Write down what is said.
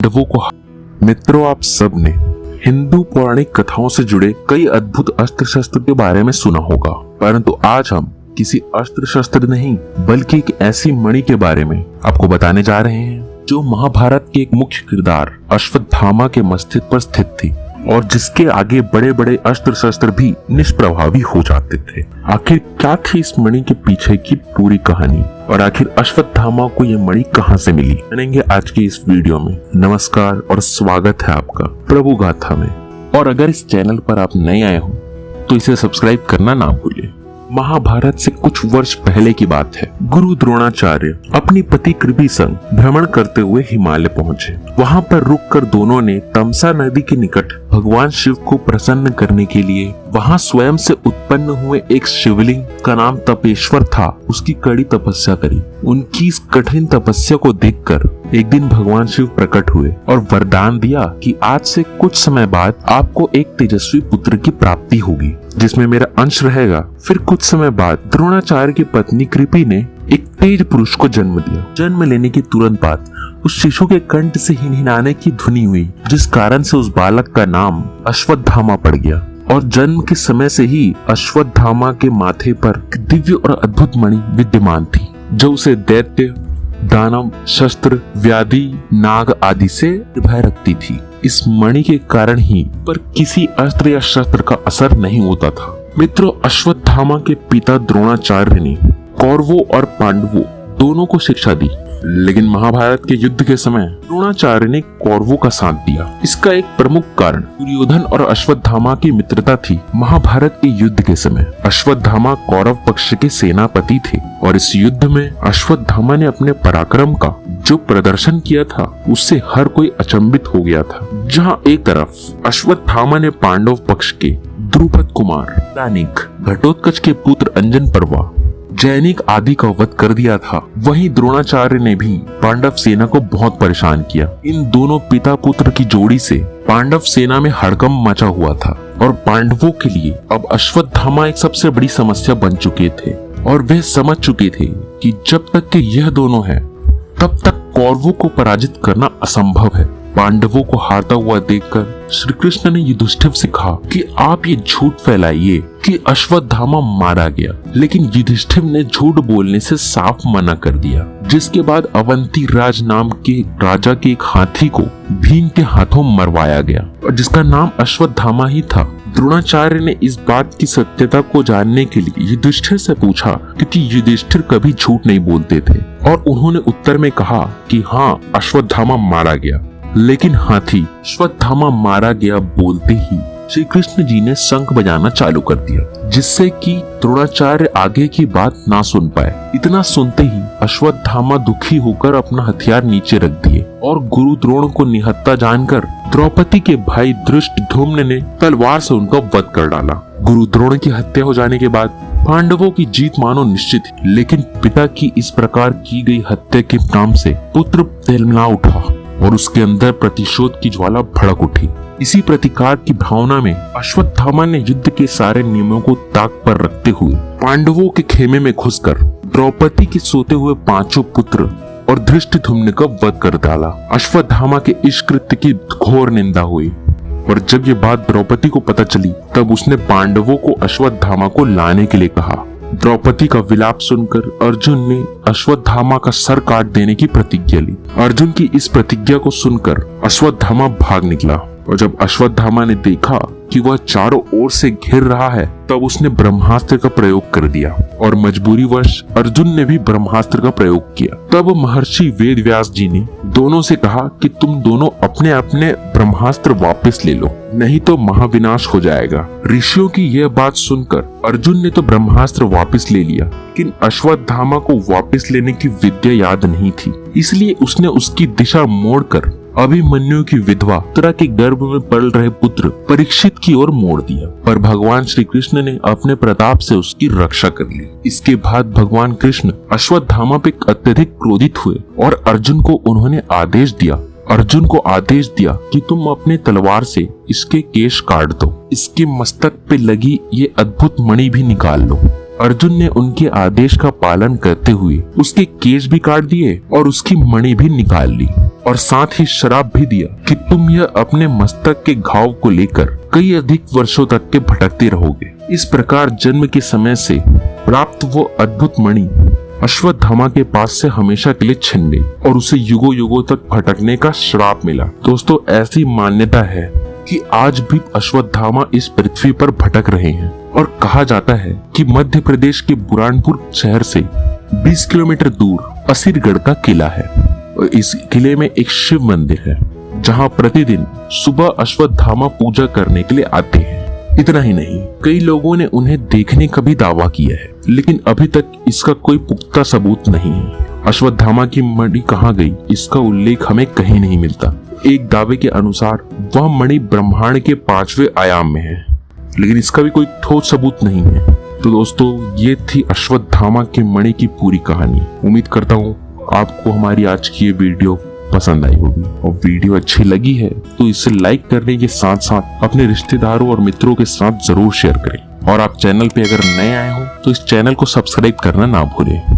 पांडवों को। मित्रों, आप सब ने हिंदू पौराणिक कथाओं से जुड़े कई अद्भुत अस्त्र शस्त्र के बारे में सुना होगा, परंतु आज हम किसी अस्त्र शस्त्र नहीं बल्कि एक ऐसी मणि के बारे में आपको बताने जा रहे हैं जो महाभारत के एक मुख्य किरदार अश्वत्थामा के मस्तिष्क पर स्थित थी और जिसके आगे बड़े बड़े अस्त्र शस्त्र भी निष्प्रभावी हो जाते थे। आखिर क्या थी इस मणि के पीछे की पूरी कहानी और आखिर अश्वत्थामा को यह मणि कहां से मिली, जानेंगे आज की इस वीडियो में। नमस्कार और स्वागत है आपका प्रभु गाथा में। और अगर इस चैनल पर आप नए आए हो तो इसे सब्सक्राइब करना ना भूलिए। महाभारत से कुछ वर्ष पहले की बात है। गुरु द्रोणाचार्य अपनी पति कृपि संग भ्रमण करते हुए हिमालय पहुंचे। वहां पर रुककर दोनों ने तमसा नदी के निकट भगवान शिव को प्रसन्न करने के लिए वहां स्वयं से उत्पन्न हुए एक शिवलिंग का नाम तपेश्वर था, उसकी कड़ी तपस्या करी। उनकी इस कठिन तपस्या को देखकर एक दिन भगवान शिव प्रकट हुए और वरदान दिया कि आज से कुछ समय बाद आपको एक तेजस्वी पुत्र की प्राप्ति होगी जिसमें मेरा अंश रहेगा। फिर कुछ समय बाद द्रोणाचार्य की पत्नी कृपि ने एक तेज पुरुष को जन्म दिया। जन्म लेने के तुरंत बाद उस शिशु के कंठ से हिनहिनाने की ध्वनि हुई, जिस कारण से उस बालक का नाम अश्वत्थामा पड़ गया। और जन्म के समय से ही अश्वत्थामा के माथे पर दिव्य और अद्भुत मणि विद्यमान थी जो उसे दैत्य, दानव, शस्त्र, व्याधि, नाग आदि से भय रखती थी। इस मणि के कारण ही पर किसी अस्त्र या शस्त्र का असर नहीं होता था। मित्रों, अश्वत्थामा के पिता द्रोणाचार्य ने कौरवों और पांडवों दोनों को शिक्षा दी, लेकिन महाभारत के युद्ध के समय द्रोणाचार्य ने कौरवों का साथ दिया। इसका एक प्रमुख कारण दुर्योधन और अश्वत्थामा की मित्रता थी। महाभारत के युद्ध के समय अश्वत्थामा कौरव पक्ष के सेनापति थे और इस युद्ध में अश्वत्थामा ने अपने पराक्रम का जो प्रदर्शन किया था उससे हर कोई अचंभित हो गया था। जहां एक तरफ अश्वत्थामा ने पांडव पक्ष के द्रुपद कुमार दानिक, घटोत्कच के पुत्र अंजन पर्वा, जैनिक आदि का वध कर दिया था, वहीं द्रोणाचार्य ने भी पांडव सेना को बहुत परेशान किया। इन दोनों पिता पुत्र की जोड़ी से पांडव सेना में हड़कंप मचा हुआ था और पांडवों के लिए अब अश्वत्थामा एक सबसे बड़ी समस्या बन चुके थे और वे समझ चुके थे कि जब तक के यह दोनों हैं तब तक कौरवों को पराजित करना असंभव है। पांडवों को हारता हुआ देखकर श्री कृष्ण ने युधिष्ठिर से कहा कि आप ये झूठ फैलाइए कि अश्वत्थामा मारा गया, लेकिन युधिष्ठिर ने झूठ बोलने से साफ मना कर दिया। जिसके बाद अवंती राज नाम के राजा के एक हाथी को भीम के हाथों मरवाया गया और जिसका नाम अश्वत्थामा ही था। द्रोणाचार्य ने इस बात की सत्यता को जानने के लिए युधिष्ठिर से पूछा, क्योंकि युधिष्ठिर कभी झूठ नहीं बोलते थे, और उन्होंने उत्तर में कहा कि हाँ, अश्वत्थामा मारा गया। लेकिन हाथी अश्वत्थामा मारा गया बोलते ही श्री कृष्ण जी ने शंख बजाना चालू कर दिया, जिससे कि द्रोणाचार्य आगे की बात ना सुन पाए। इतना सुनते ही अश्वत्थामा दुखी होकर अपना हथियार नीचे रख दिए और गुरु द्रोण को निहत्था जानकर द्रौपदी के भाई धृष्टद्युम्न ने तलवार से उनका वध कर डाला। गुरु द्रोण की हत्या हो जाने के बाद पांडवों की जीत मानो निश्चित थी, लेकिन पिता की इस प्रकार की गई हत्या के नाम से पुत्र तिलमिला उठा और उसके अंदर प्रतिशोध की ज्वाला भड़क उठी। इसी प्रतिकार की भावना में अश्वत्थामा ने युद्ध के सारे नियमों को ताक पर रखते हुए पांडवों के खेमे में घुसकर द्रौपदी के सोते हुए पांचों पुत्र और धृष्टद्युम्न का वध कर डाला। अश्वत्थामा के इस कृत्य की घोर निंदा हुई और जब ये बात द्रौपदी को पता चली तब उसने पांडवों को अश्वत्थामा को लाने के लिए कहा। द्रौपदी का विलाप सुनकर अर्जुन ने अश्वत्थामा का सर काट देने की प्रतिज्ञा ली। अर्जुन की इस प्रतिज्ञा को सुनकर अश्वत्थामा भाग निकला और जब अश्वत्थामा ने देखा कि वह चारों ओर से घिर रहा है तब उसने ब्रह्मास्त्र का प्रयोग कर दिया और मजबूरीवश अर्जुन ने भी ब्रह्मास्त्र का प्रयोग किया। तब महर्षि वेदव्यास जी ने दोनों से कहा कि तुम दोनों अपने अपने ब्रह्मास्त्र वापस ले लो, नहीं तो महाविनाश हो जाएगा। ऋषियों की यह बात सुनकर अर्जुन ने तो ब्रह्मास्त्र वापस ले लिया, लेकिन अश्वत्थामा को वापस लेने की विद्या याद नहीं थी, इसलिए उसने उसकी दिशा मोड़कर अभिमन्यु की विधवा उत्तरा के गर्भ में पल रहे पुत्र परीक्षित की ओर मोड़ दिया, पर भगवान श्री कृष्ण ने अपने प्रताप से उसकी रक्षा कर ली। इसके बाद भगवान कृष्ण अश्वत्थामा पे अत्यधिक क्रोधित हुए और अर्जुन को आदेश दिया कि तुम अपने तलवार से इसके केश काट दो, इसके मस्तक पे लगी ये अद्भुत मणि भी निकाल लो। अर्जुन ने उनके आदेश का पालन करते हुए उसके केश भी काट दिए और उसकी मणि भी निकाल ली और साथ ही श्राप भी दिया कि तुम यह अपने मस्तक के घाव को लेकर कई अधिक वर्षों तक के भटकते रहोगे। इस प्रकार जन्म के समय से प्राप्त वो अद्भुत मणि अश्वत्थामा के पास से हमेशा के लिए छिन गई और उसे युगों युगों तक भटकने का श्राप मिला। दोस्तों, ऐसी मान्यता है कि आज भी अश्वत्थामा इस पृथ्वी पर भटक रहे हैं और कहा जाता है कि मध्य प्रदेश के बुरहानपुर शहर से 20 किलोमीटर दूर असीरगढ़ का किला है और इस किले में एक शिव मंदिर है जहां प्रतिदिन सुबह अश्वत्थामा पूजा करने के लिए आते हैं। इतना ही नहीं, कई लोगों ने उन्हें देखने का भी दावा किया है, लेकिन अभी तक इसका कोई पुख्ता सबूत नहीं है। अश्वत्थामा की मणि कहाँ गई, इसका उल्लेख हमें कहीं नहीं मिलता। एक दावे के अनुसार वह मणि ब्रह्मांड के 5वें आयाम में है, लेकिन इसका भी कोई ठोस सबूत नहीं है। तो दोस्तों, ये थी अश्वत्थामा की मणि की पूरी कहानी। उम्मीद करता हूँ आपको हमारी आज की ये वीडियो पसंद आई होगी और वीडियो अच्छी लगी है तो इसे लाइक करने के साथ साथ अपने रिश्तेदारों और मित्रों के साथ जरूर शेयर करें। और आप चैनल पे अगर नए आए हो तो इस चैनल को सब्सक्राइब करना ना भूलें।